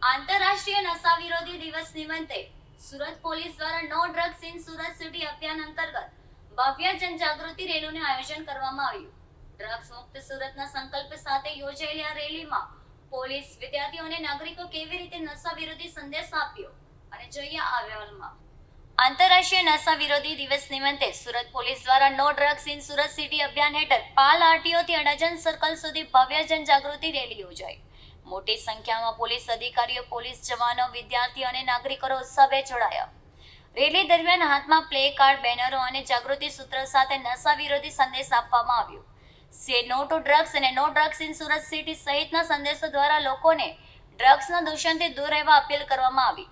આંતરરાષ્ટ્રીય નશા વિરોધી દિવસ નિમિત્તે સુરત પોલીસ દ્વારા no drugs in Surat city અભિયાન અંતર્ગત ભવ્ય જનજાગૃતિ રેલીનું આયોજન કરવામાં આવ્યું. ડ્રગ્સ મુક્ત સુરતના સંકલ્પ સાથે યોજાયેલી આ રેલીમાં પોલીસ વિદ્યાર્થીઓ અને નાગરિકો કેવી રીતે નશા વિરોધી સંદેશ આપ્યો અને જોઈએ આ અહેવાલમાં. આંતરરાષ્ટ્રીય નશા વિરોધી દિવસ નિમિત્તે સુરત પોલીસ દ્વારા no drugs in Surat city અભિયાન હેઠળ પાલ આરટીઓ થી અડાજણ સર્કલ સુધી ભવ્ય જનજાગૃતિ રેલી યોજાઈ. મોટી સંખ્યામાં પોલીસ અધિકારીઓ, પોલીસ જવાનો, વિદ્યાર્થીઓ અને નાગરિકો ઉત્સાહભેર જોડાયા. રેલી દરમિયાન હાથમાં પ્લે કાર્ડ, બેનરો અને જાગૃતિ સૂત્ર સાથે નશા વિરોધી સંદેશ આપવામાં આવ્યો. સે નો ટુ ડ્રગ્સ અને no drugs in Surat city સહિતના સંદેશો દ્વારા લોકોને ડ્રગ્સના દૂષણથી દૂર રહેવા અપીલ કરવામાં આવી.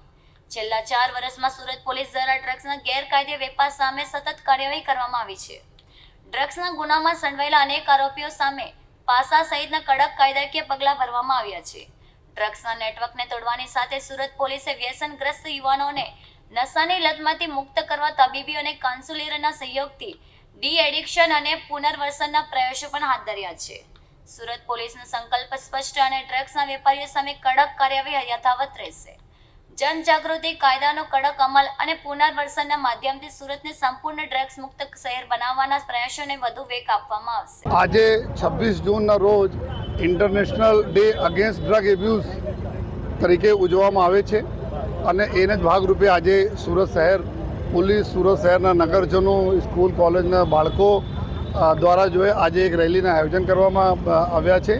છેલ્લા 4 વર્ષમાં સુરત પોલીસ દ્વારા ડ્રગ્સના ગેરકાયદે વેપાર સામે સતત કાર્યવાહી કરવામાં આવી છે. ડ્રગ્સના ગુનામાં સંડવાયેલા અનેક આરોપીઓ સામે પાસા સહિતના કડક કાયદાકીય પગલાં ભરવામાં આવ્યા છે. ડ્રગ્સના નેટવર્કને તોડવાની સાથે સુરત પોલીસે વ્યસનગ્રસ્ત યુવાનોને નશાની લતમાંથી મુક્ત કરવા તબીબી અને કાઉન્સિલરના સહયોગથી ડી એડિક્શન અને પુનર્વસનના પ્રયાસો પણ હાથ ધર્યા છે. સુરત પોલીસનો સંકલ્પ સ્પષ્ટ અને ડ્રગ્સના વેપારીઓ સામે કડક કાર્યવાહી યથાવત રહેશે. જનજાગૃતિ, કાયદાનો કડક અમલ અને પુનર્વસનના માધ્યમથી સુરતને સંપૂર્ણ ડ્રગ્સ મુક્ત શહેર બનાવવાના પ્રયાસોને વધુ વેગ આપવામાં આવશે. આજે 26 જૂનના રોજ international day against drug abuse તરીકે ઉજવવામાં આવે છે અને એને જ ભાગરૂપે આજે સુરત શહેર પોલીસ, સુરત શહેરના નગરજનો, સ્કૂલ કોલેજના બાળકો દ્વારા આજે એક રેલીનું આયોજન કરવામાં આવ્યા છે.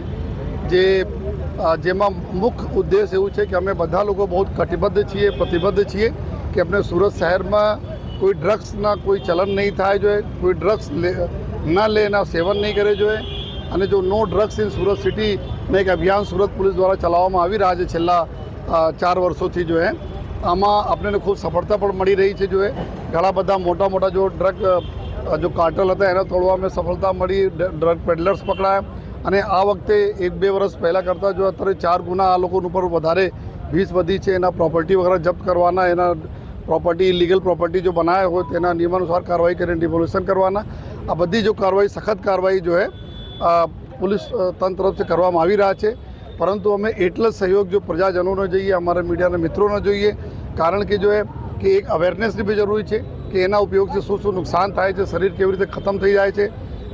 જેમાં મુખ્ય ઉદ્દેશ એવું છે કે અમે બધા લોકો બહુ કટિબદ્ધ છીએ, પ્રતિબદ્ધ છીએ કે આપણે સુરત શહેરમાં કોઈ ડ્રગ્સના કોઈ ચલન નહીં થાય જોઈએ, કોઈ ડ્રગ્સ ન લે, એના સેવન નહીં કરે જોઈએ. અને જો નો ડ્રગ્સ ઇન સુરત સિટીનું એક અભિયાન સુરત પોલીસ દ્વારા ચલાવવામાં આવી રહ્યા છે છેલ્લા 4 વર્ષોથી આમાં આપણને ખૂબ સફળતા પણ મળી રહી છે. ઘણા બધા મોટા મોટા ડ્રગ કાર્ટલ હતા એને તોડવામાં સફળતા મળી, ડ્રગ પેડલર્સ પકડાયા અને આ વખતે 1-2 વર્ષ પહેલાં કરતાં અત્યારે 4 ગુના આ લોકો ઉપર વધારે 20 વધી છે. એના પ્રોપર્ટી વગેરે જપ્ત કરવાના, એના પ્રોપર્ટી ઇલીગલ પ્રોપર્ટી જો બનાવ્યા હોય તેના નિયમાનુસાર કાર્યવાહી કરીને ડિમોલિશન કરવાના. આ બધી કાર્યવાહી, સખત કાર્યવાહી પોલીસ તંત્ર તરફથી કરવામાં આવી રહ્યા છે. પરંતુ અમે એટલો સહયોગ પ્રજાજનોનો જોઈએ, અમારા મીડિયાના મિત્રોનો જોઈએ, કારણ કે કે એક અવેરનેસની બી જરૂરી છે કે એના ઉપયોગથી શું શું નુકસાન થાય છે, શરીર કેવી રીતે ખતમ થઈ જાય છે,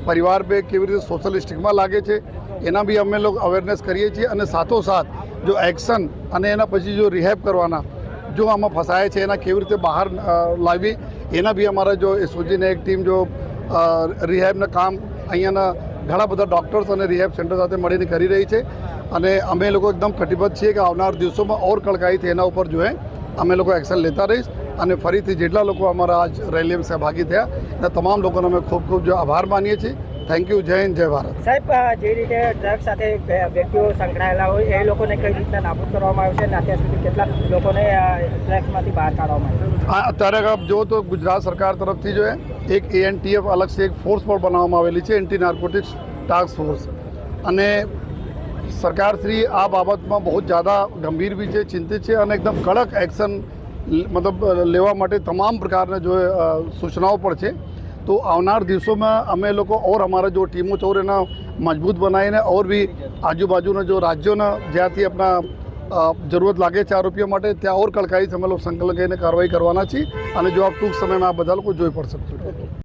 પરિવાર પર કેવી રીતે સોશિયલ સ્ટિગ્મા લાગે છે, એના બી અમે લોકો અવેરનેસ કરીએ છીએ. અને સાથોસાથ એક્શન અને એના પછી રિહેબ કરવાના, આમાં ફસાય છે એના કેવી રીતે બહાર લાવી, એના બી અમારા એસઓજીને એક ટીમ રિહેબના કામ અહીંયાના ઘણા બધા ડૉક્ટર્સ અને રિહેબ સેન્ટર સાથે મળીને કરી રહી છે. અને અમે લોકો એકદમ કટિબદ્ધ છીએ કે આવનાર દિવસોમાં ઓર કડકાઈથી એના ઉપર અમે લોકો એક્શન લેતા રહીશ. અને ફરીથી જેટલા લોકો અમારા આજ રેલીમાં સહભાગી થયા એના તમામ લોકોનો અમે ખૂબ ખૂબ આભાર માનીએ છીએ. Thank you. જય હિન્દ, જય ભારત. સાહેબ, જે રીતે ડ્રગ સાથે વ્યક્તિઓ સંકળાયેલા હોય એ લોકોને કઈ રીતના નાબૂદ કરવામાં આવે છે અને અત્યાર સુધી કેટલા લોકોને ડ્રગ્સમાંથી બહાર કાઢવામાં આવે છે? અત્યારે આપ જો તો ગુજરાત સરકાર તરફથી એક ANTF અલગથી એક ફોર્સ પણ બનાવવામાં આવેલી છે, એન્ટી નાર્કોટિક્સ ટાસ્ક ફોર્સ. અને સરકારશ્રી આ બાબતમાં બહુ જ્યાદા ગંભીર બી છે, ચિંતિત છે અને એકદમ કડક એક્શન લેવા માટે તમામ પ્રકારના સૂચનાઓ પણ છે. તો આવનાર દિવસોમાં અમે લોકો ઓર અમારા ટીમો છે એના મજબૂત બનાવીને ઓર બી આજુબાજુના રાજ્યોના જ્યાંથી આપણા જરૂરત લાગે છે આરોપીઓ માટે ત્યાં ઓર કડકાઈથી અમે લોકો સંકલન કરીને કાર્યવાહી કરવાના છીએ. અને આપ ટૂંક સમયમાં આ બધા લોકો જોઈ પણ શકશો.